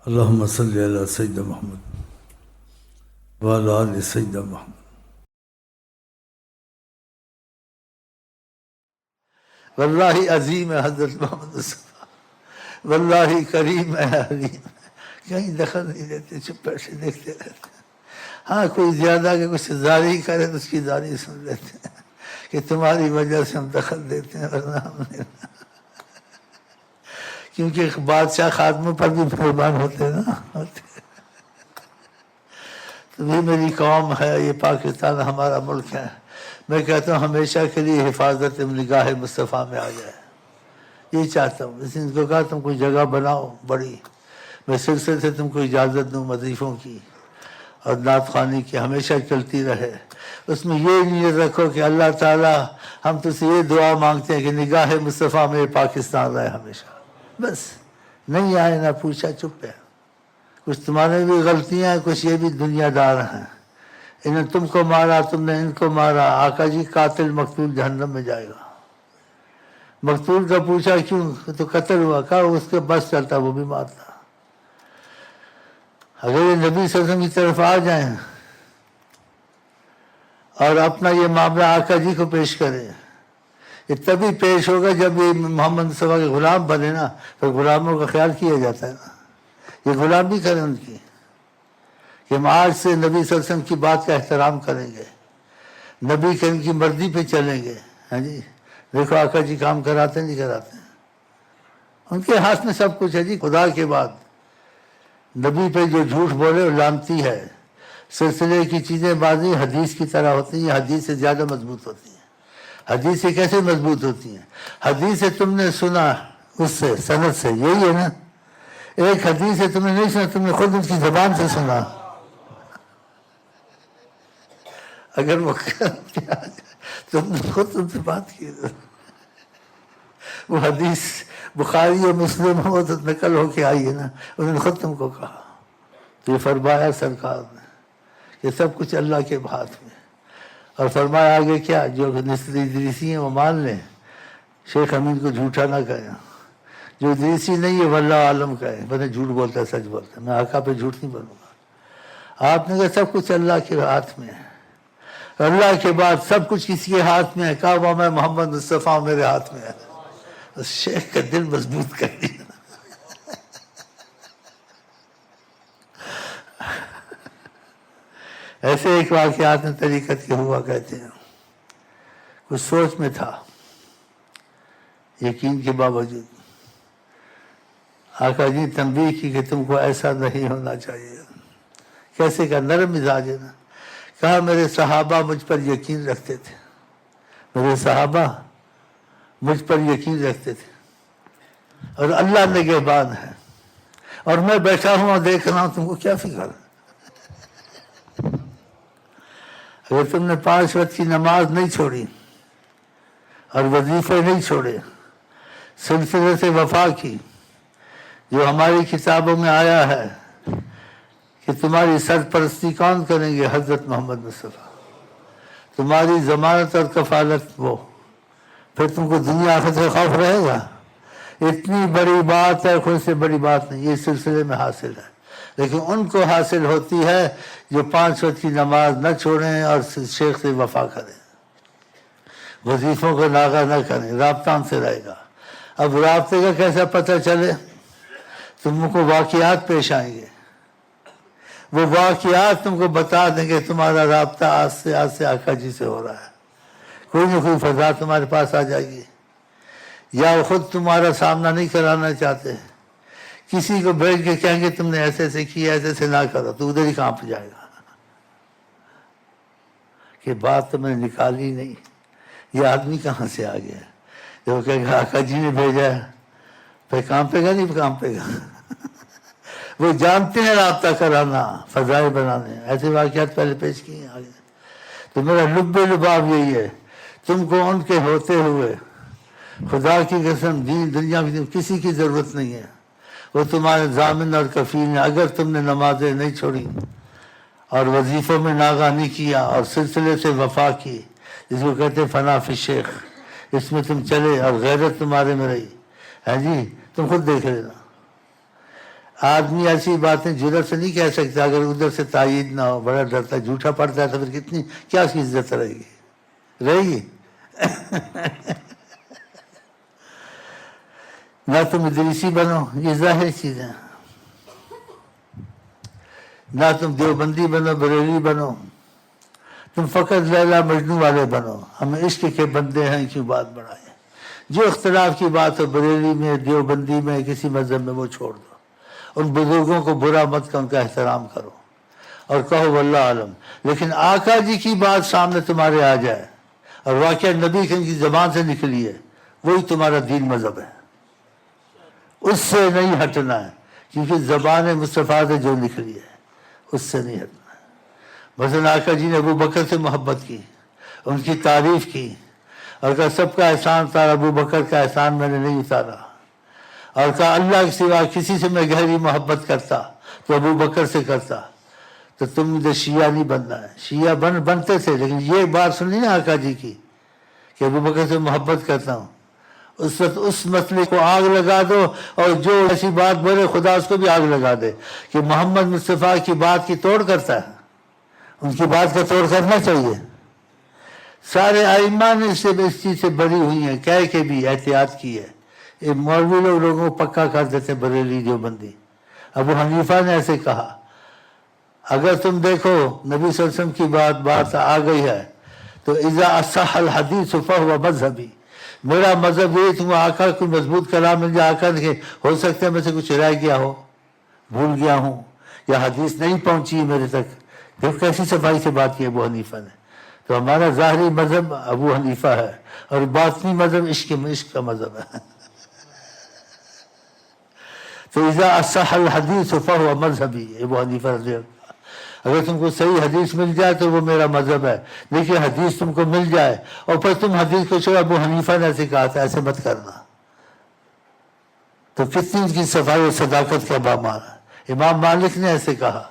اللہم صلی علی سیدنا محمد وعلی آل سیدنا محمد۔ واللہ عظیم ہے حضرت محمد مصطفیٰ، واللہ کریم ہے حلیم، کہیں دخل نہیں دیتے، چپ بیٹھے دیکھتے رہتے ہیں۔ ہاں کوئی زیادہ کہ کچھ زاری کرے تو اس کی زاری سن لیتے ہیں کہ تمہاری وجہ سے ہم دخل دیتے ہیں، ورنہ ہم نہیں۔ کیونکہ بادشاہ خادموں پر بھی مہربان ہوتے ہیں نا، ہوتے ہیں۔ تو یہ میری قوم ہے، یہ پاکستان ہمارا ملک ہے، میں کہتا ہوں ہمیشہ کے لیے حفاظت نگاہ مصطفیٰ میں آ جائے، یہ چاہتا ہوں۔ اس نے ان کو کہا تم کوئی جگہ بناؤ بڑی، میں سلسلے سے تم کو اجازت دوں وظیفوں کی اور نعت خوانی کی، ہمیشہ چلتی رہے۔ اس میں یہ نیت رکھو کہ اللہ تعالیٰ ہم تجھ سے یہ دعا مانگتے ہیں کہ نگاہ مصطفیٰ میں پاکستان رہے ہمیشہ، بس۔ نہیں آئے نہ پوچھا، چپ ہے۔ کچھ تمہارے بھی غلطیاں ہیں، کچھ یہ بھی دنیا دار ہیں، انہوں نے تم کو مارا، تم نے ان کو مارا۔ آقا جی قاتل مقتول جہنم میں جائے گا۔ مقتول کا پوچھا کیوں؟ تو قتل ہوا، کہا اس کے بس چلتا وہ بھی مارتا۔ اگر یہ نبی صلی اللہ علیہ وسلم کی طرف آ جائیں اور اپنا یہ معاملہ آقا جی کو پیش کریں، یہ تبھی پیش ہوگا جب یہ محمد مصطفیٰ کے غلام بنے نا، تو غلاموں کا خیال کیا جاتا ہے نا، یہ غلام بھی کریں ان کی، کہ ہم آج سے نبی صلی اللہ علیہ وسلم کی بات کا احترام کریں گے، نبی کے ان کی مرضی پہ چلیں گے۔ ہاں جی، دیکھو آقا جی کام کراتے نہیں کراتے، ان کے ہاتھ میں سب کچھ ہے جی۔ خدا کے بعد نبی پہ جو جھوٹ بولے وہ لعنتی ہے۔ سلسلے کی چیزیں بعضی حدیث کی طرح ہوتی ہیں، حدیث سے زیادہ مضبوط ہوتی ہیں۔ حدیث سے کیسے مضبوط ہوتی ہیں؟ حدیث سے تم نے سنا، اس سے سند سے، یہی ہے نا۔ ایک حدیث سے تم نے نہیں سنا، تم نے خود اس کی زبان سے سنا۔ اگر وہ تم نے خود ان سے بات کی، وہ حدیث بخاری اور مسلم ہو تو نقل ہو کے آئی ہے نا، انہوں نے خود تم کو کہا۔ تو یہ فرمایا سرکار نے کہ سب کچھ اللہ کے ہاتھ میں، اور فرمایا آگے کیا، جو نسل ادریسی ہیں وہ مان لیں، شیخ امین کو جھوٹا نہ کہیں، جو ادریسی نہیں ہے واللہ عالم کہیں، میں نے جھوٹ بولتا ہے سچ بولتا ہے، میں آقا پہ جھوٹ نہیں بولوں گا۔ آپ نے کہا سب کچھ اللہ کے ہاتھ میں ہے، اللہ کے بعد سب کچھ کسی کے ہاتھ میں ہے، کہا وہ میں محمد مصطفیٰ میرے ہاتھ میں ہے۔ اس شیخ کا دل مضبوط کر دیا۔ ایسے ایک واقعات میں طریقت کے ہوا کہتے ہیں، کچھ سوچ میں تھا، یقین کے باوجود آقا جی تنبیہ کی کہ تم کو ایسا نہیں ہونا چاہیے۔ کیسے کا نرم مزاج ہے نا۔ کہا میرے صحابہ مجھ پر یقین رکھتے تھے، میرے صحابہ مجھ پر یقین رکھتے تھے، اور اللہ نگہبان ہے، اور میں بیٹھا ہوں اور دیکھ رہا ہوں، تم کو کیا فکر ہے؟ اگر تم نے 5 وقت کی نماز نہیں چھوڑی اور وظیفے نہیں چھوڑے، سلسلے سے وفا کی، جو ہماری کتابوں میں آیا ہے کہ تمہاری سرپرستی کون کریں گے؟ حضرت محمد مصطفیٰ، تمہاری ضمانت اور کفالت وہ، پھر تم کو دنیا آخرت سے خوف رہے گا؟ اتنی بڑی بات ہے، خود سے بڑی بات نہیں، یہ سلسلے میں حاصل ہے، لیکن ان کو حاصل ہوتی ہے جو 5 وقت کی نماز نہ چھوڑیں اور شیخ سے وفا کریں، وظیفوں کو ناغہ نہ کریں، رابطہ ان سے رہے گا۔ اب رابطے کا کیسا پتہ چلے؟ تم کو واقعات پیش آئیں گے، وہ واقعات تم کو بتا دیں گے تمہارا رابطہ آج سے آقا جی سے ہو رہا ہے۔ کوئی نہ کوئی فضا تمہارے پاس آ جائے گی، یا وہ خود تمہارا سامنا نہیں کرانا چاہتے، کسی کو بھیج کے کہیں گے تم نے ایسے ایسے کیا، ایسے ایسے نہ کرو، تو ادھر ہی کانپ جائے گا کہ بات تو میں نے نکالی نہیں، یہ آدمی کہاں سے آ گیا؟ جو کہے گا آقا جی نے بھیجا ہے، پھر کانپے گا نہیں کانپے گا؟ وہ جانتے ہیں رابطہ کرانا، فضائل بنانے، ایسے واقعات پہلے پیش کیے ہیں آگے۔ تو میرا لب لباب یہی ہے، تم کو ان کے ہوتے ہوئے خدا کی قسم دین دنیا کی کسی کی ضرورت نہیں ہے، وہ تمہارے ضامن اور کفیل ہیں۔ اگر تم نے نمازیں نہیں چھوڑی اور وظیفوں میں ناغہ نہیں کیا اور سلسلے سے وفا کی، جس کو کہتے ہیں فنا فی شیخ، اس میں تم چلے اور غیرت تمہارے میں رہی، ہاں جی، تم خود دیکھ لینا۔ آدمی ایسی باتیں جرأت سے نہیں کہہ سکتا اگر ادھر سے تائید نہ ہو، بڑا ڈرتا ہے، جھوٹا پڑتا ہے تو پھر کتنی کیا اس کی عزت رہے گی نہ تم ادریسی بنو، یہ ظاہر چیز ہے، نہ تم دیوبندی بنو، بریلوی بنو، تم فقط لیلا مجنوں والے بنو، ہم عشق کے بندے ہیں کیوں بات بڑھائیں۔ جو اختلاف کی بات ہو بریلی میں، دیوبندی میں، کسی مذہب میں، وہ چھوڑ دو، ان بزرگوں کو برا مت کہ ان کا احترام کرو اور کہو واللہ عالم۔ لیکن آقا جی کی بات سامنے تمہارے آ جائے اور واقعہ نبی کی زبان سے نکلی ہے، وہی تمہارا دین مذہب ہے، اس سے نہیں ہٹنا ہے، کیونکہ زبان مصطفیٰ سے جو نکلی ہے اس سے نہیں ہٹنا ہے۔ مثلا آقا جی نے ابو بکر سے محبت کی، ان کی تعریف کی اور کہا سب کا احسان اتارا، ابو بکر کا احسان میں نے نہیں اتارا، اور کہا اللہ کے سوا کسی سے میں گہری محبت کرتا تو ابو بکر سے کرتا۔ تو تم نے شیعہ نہیں بننا ہے، شیعہ بنتے تھے، لیکن یہ بات سنی نا آقا جی کی کہ ابو بکر سے محبت کرتا ہوں، اس وقت اس مسئلے کو آگ لگا دو، اور جو ایسی بات بولے خدا اس کو بھی آگ لگا دے کہ محمد مصطفیٰ کی بات کی توڑ کرتا ہے، ان کی بات کا توڑ کرنا چاہیے۔ سارے ائمہ نے اس چیز سے بری ہوئی ہیں، کہہ کے بھی احتیاط کی ہے۔ یہ مولوی لوگوں کو پکا کر دیتے بریلی دیوبندی۔ ابو حنیفہ نے ایسے کہا، اگر تم دیکھو نبی صلی اللہ علیہ وسلم کی بات آ گئی ہے تو اذا اصح الحدیث فہو مذہبی، میرا مذہب یہ تم آقا کوئی مضبوط کلام مل جائے، آقا کہ ہو سکتا ہے میں سے کچھ رہ گیا ہو، بھول گیا ہوں، یا حدیث نہیں پہنچی میرے تک۔ دیکھ کیسی صفائی سے بات کی ابو حنیفہ نے۔ تو ہمارا ظاہری مذہب ابو حنیفہ ہے اور باطنی مذہب عشق کا مذہب ہے۔ تو اذا اصح الحدیث فہو مذہبی، ابو حنیفہ رضی اللہ، اگر تم کو صحیح حدیث مل جائے تو وہ میرا مذہب ہے، لیکن حدیث تم کو مل جائے اور پھر تم حدیث کو چھوڑو، ابو حنیفہ نے ایسے کہا تھا، ایسے مت کرنا، تو کتنی ان کی صفائی اور صداقت کا بامان ہے۔ امام مالک نے ایسے کہا،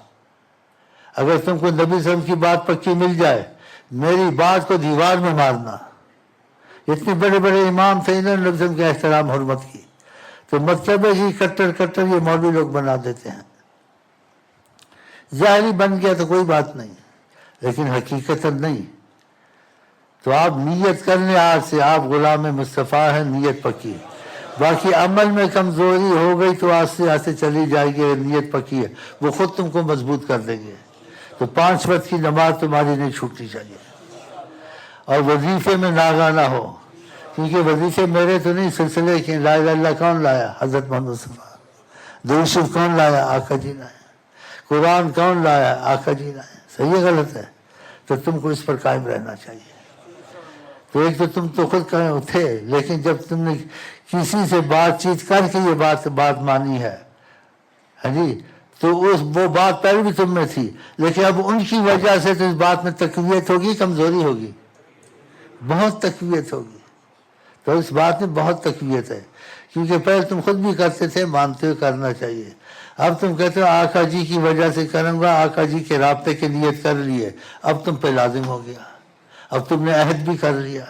اگر تم کو نبی صلی اللہ علیہ وسلم کی بات پکی مل جائے، میری بات کو دیوار میں مارنا۔ اتنے بڑے بڑے امام تھے، انہوں نے نبی صلی اللہ علیہ وسلم کا احترام حرمت کی۔ تو مطلب ہے کہ کٹر یہ مولوی لوگ بنا دیتے ہیں۔ ظاہری بن گیا تو کوئی بات نہیں، لیکن حقیقت نہیں۔ تو آپ نیت کر لیں آج سے، آپ غلام مصطفیٰ ہیں، نیت پکی۔ باقی عمل میں کمزوری ہو گئی تو آہستہ آہستہ چلی جائے گی، نیت پکی ہے وہ خود تم کو مضبوط کر دیں گے۔ تو 5 وقت کی نماز تمہاری نہیں چھوٹنی چاہیے، اور وظیفے میں ناغہ نہ ہو، کیونکہ وظیفے میرے تو نہیں، سلسلے کے لا الہ الا اللہ کون لایا؟ حضرت محمد مصطفیٰ۔ درود شریف کون لایا؟ آقا جی لائے۔ قرآن کون لایا؟ آقا جی لائے۔ صحیح ہے غلط ہے؟ تو تم کو اس پر قائم رہنا چاہیے۔ تو ایک تو تم تو خود تھے، لیکن جب تم نے کسی سے بات چیت کر کے یہ بات مانی ہے، ہاں جی، تو وہ بات پہلے بھی تم میں تھی، لیکن اب ان کی وجہ سے تو اس بات میں تقویت ہوگی، کمزوری ہوگی؟ بہت تقویت ہوگی۔ تو اس بات میں بہت تقویت ہے، کیونکہ پہلے تم خود بھی کرتے تھے، مانتے ہو کرنا چاہیے۔ اب تم کہتے ہو آقا جی کی وجہ سے کروں گا، آقا جی کے رابطے کے نیت کر لیے، اب تم پہ لازم ہو گیا، اب تم نے عہد بھی کر لیا۔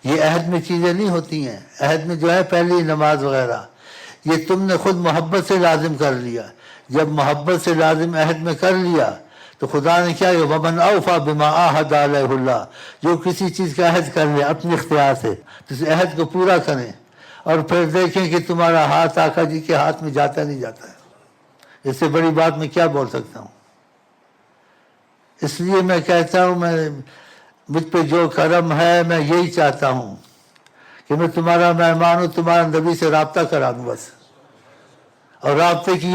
یہ عہد میں چیزیں نہیں ہوتی ہیں، عہد میں جو ہے پہلی نماز وغیرہ، یہ تم نے خود محبت سے لازم کر لیا۔ جب محبت سے لازم عہد میں کر لیا تو خدا نے کیا کہ وَمَنْ أَوْفَى بِمَا عَاهَدَ عَلَيْهُ اللَّهُ، جو کسی چیز کا عہد کر لے اپنے اختیار سے تو اس عہد کو پورا کریں، اور پھر دیکھیں کہ تمہارا ہاتھ آقا جی کے ہاتھ میں جاتا نہیں جاتا ہے۔ اس سے بڑی بات میں کیا بول سکتا ہوں؟ اس لیے میں کہتا ہوں، مجھ پہ جو کرم ہے میں یہی چاہتا ہوں کہ میں تمہارا مہمان ہوں، تمہارا نبی سے رابطہ کرا دوں بس، اور رابطے کی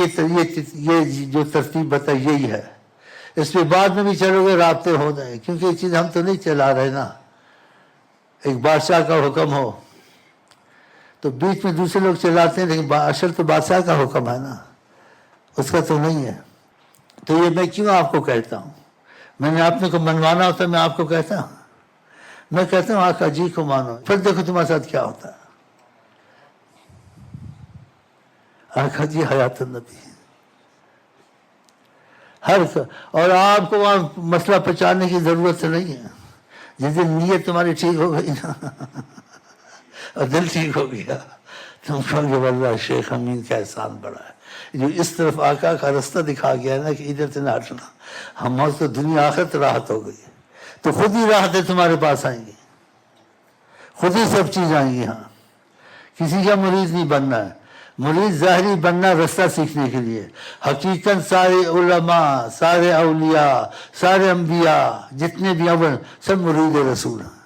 یہ جو ترتیب بتائی یہی ہے۔ اس پہ بعد میں بھی چلو گے رابطے ہو جائیں، کیونکہ یہ چیز ہم تو نہیں چلا رہے نا۔ ایک بادشاہ کا حکم ہو تو بیچ میں دوسرے لوگ چلاتے ہیں، لیکن اصل تو بادشاہ کا حکم ہے نا، اس کا تو نہیں ہے۔ تو یہ میں کیوں آپ کو کہتا ہوں؟ میں نے اپنے کو منوانا ہوتا میں آپ کو کہتا ہوں؟ میں کہتا ہوں آقا جی کو مانو، پھر دیکھو تمہارے ساتھ کیا ہوتا ہے۔ آقا جی حیات النبی، اور آپ کو وہاں مسئلہ پہچاننے کی ضرورت نہیں ہے۔ جس دن نیت تمہاری ٹھیک ہو گئی نا اور دل ٹھیک ہو گیا تم کہو گے واللہ شیخ امین کا احسان بڑا ہے، جو اس طرف آقا کا رستہ دکھا گیا ہے نا کہ ادھر سے نہ ہٹنا، ہمارے تو دنیا آخرت راحت ہو گئی، تو خود ہی راحتیں تمہارے پاس آئیں گی، خود ہی سب چیز آئیں گی۔ ہاں، کسی کا مرید نہیں بننا ہے، مرید ظاہری بننا رستہ سیکھنے کے لیے۔ حقیقت سارے علماء، سارے اولیاء، سارے انبیاء جتنے بھی اول سب مرید رسول ہیں،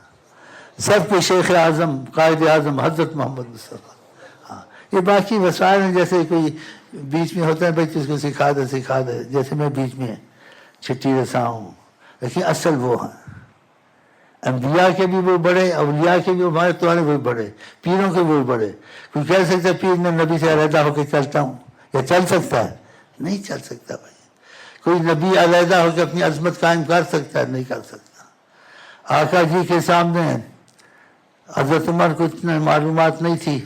سب کے شیخ اعظم قائد اعظم حضرت محمد مصطفیٰ۔ ہاں، یہ باقی وسائل ہیں، جیسے کوئی بیچ میں ہوتا ہے بھائی اس کو سکھا دے، جیسے میں بیچ میں چھٹی رساں ہوں، لیکن اصل وہ ہیں انبیاء کے بھی وہ بڑے، اولیاء کے بھی ہمارے تمہارے وہ بڑے، پیروں کے وہ بڑے۔ کوئی کہہ سکتا ہے پیر میں نبی سے علیحدہ ہو کے چلتا ہوں، یا چل سکتا ہے؟ نہیں چل سکتا بھائی۔ کوئی نبی علیحدہ ہو کے اپنی عظمت قائم کر سکتا ہے؟ نہیں کر سکتا۔ آقا جی کے سامنے حضرت عمر کو اتنا معلومات نہیں تھی،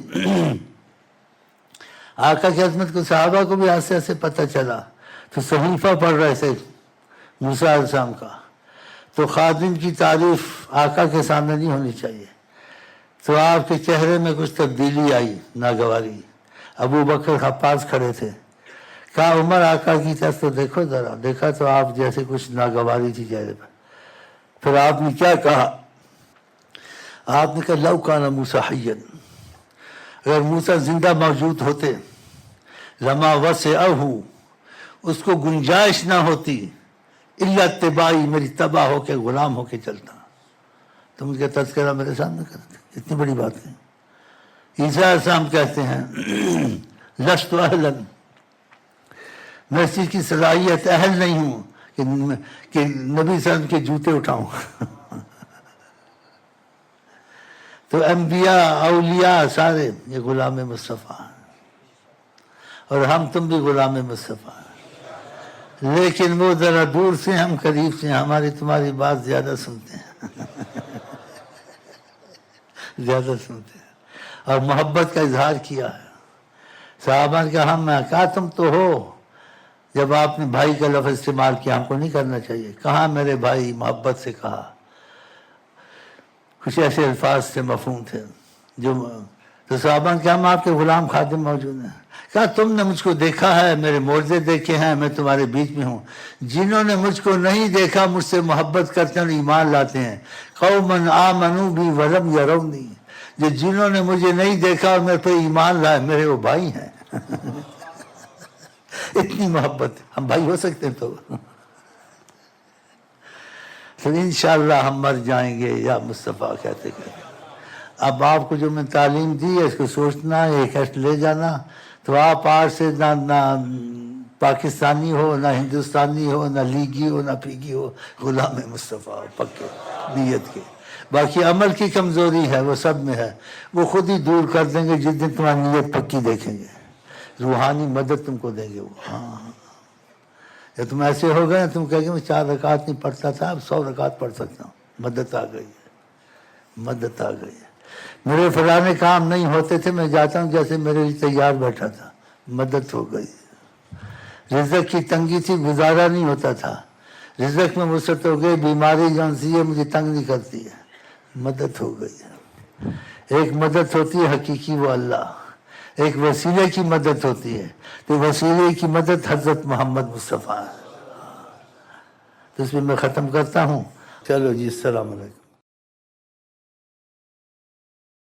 آقا کی عظمت کو صحابہ کو بھی آستے آستے پتہ چلا، تو صحیفہ پڑھ رہے تھے موسیٰ علیہ السلام کا، تو خادم کی تعریف آقا کے سامنے نہیں ہونی چاہیے، تو آپ کے چہرے میں کچھ تبدیلی آئی ناگواری۔ ابو بکر پاس کھڑے تھے، کہا عمر آقا کی طرف تو دیکھو ذرا، دیکھا تو آپ جیسے کچھ ناگواری تھی چہرے پر۔ پھر آپ نے کیا کہا؟ آپ نے کہا لو کان موسیٰ حیا، اگر موسیٰ زندہ موجود ہوتے، لما وسعہ، اس کو گنجائش نہ ہوتی، الا اتباعی، میری تباہ ہو کے غلام ہو کے چلتا۔ تم کیا تذکرہ میرے سامنے کرتے، اتنی بڑی بات ہے۔ عیسیٰ علیہ السلام کہتے ہیں لست اہلا، میں اس چیز کی صلاحیت اہل نہیں ہوں کہ نبی صلی اللہ علیہ وسلم کے جوتے اٹھاؤں۔ تو انبیاء اولیاء سارے یہ غلام مصطفیٰ ہیں، اور ہم تم بھی غلام مصطفیٰ ہیں، لیکن وہ ذرا دور سے، ہم قریب سے، ہماری تمہاری بات زیادہ سنتے ہیں، زیادہ سنتے ہیں، اور محبت کا اظہار کیا ہے۔ صحابہ نے کہا ہم، کہا تم تو ہو، جب آپ نے بھائی کا لفظ استعمال کیا، ہم کو نہیں کرنا چاہیے، کہاں میرے بھائی، محبت سے کہا، کچھ ایسے الفاظ سے مفہوم تھے جو، تو صحابہ نے کہا ہم آپ کے غلام خادم موجود ہیں۔ کہا تم نے مجھ کو دیکھا ہے، میرے معجزے دیکھے ہیں، میں تمہارے بیچ میں ہوں، جنہوں نے مجھ کو نہیں دیکھا مجھ سے محبت کرتے ہیں، ایمان لاتے ہیں۔ قومن آمنوا بی ولم یرونی، جو جنہوں نے مجھے نہیں دیکھا اور میرے پہ ایمان لائے، میرے وہ بھائی ہیں۔ اتنی محبت، ہم بھائی ہو سکتے ہیں تو انشاءاللہ ہم مر جائیں گے یا مصطفیٰ کہتے کہتے۔ اب آپ کو جو میں تعلیم دی ہے اس کو سوچنا، ایک ہیسٹ لے جانا، تو آپ آج سے نہ پاکستانی ہو، نہ ہندوستانی ہو، نہ لیگی ہو، نہ پیگی ہو، غلام مصطفیٰ ہو پکے نیت کے۔ باقی عمل کی کمزوری ہے، وہ سب میں ہے، وہ خود ہی دور کر دیں گے جس دن تمہاری نیت پکی دیکھیں گے، روحانی مدد تم کو دیں گے وہ۔ ہاں، یا تم ایسے ہو گئے، تم کہہ گے میں 4 رکعت نہیں پڑھتا تھا، اب 100 رکعت پڑھ سکتا ہوں، مدد آ گئی ہے، مدد آ گئی ہے۔ میرے فلانے کام نہیں ہوتے تھے، میں جاتا ہوں جیسے میرے لیے تیار بیٹھا تھا، مدد ہو گئی۔ رزق کی تنگی تھی، گزارا نہیں ہوتا تھا، رزق میں وسعت ہو گئی، بیماری جون سی ہے مجھے تنگ نہیں کرتی ہے، مدد ہو گئی ہے۔ ایک مدد ہوتی ہے حقیقی، وہ اللہ، ایک وسیلے کی مدد ہوتی ہے، تو وسیلے کی مدد حضرت محمد مصطفیٰ ہے۔ تو اس میں میں ختم کرتا ہوں، چلو جی، السلام علیکم۔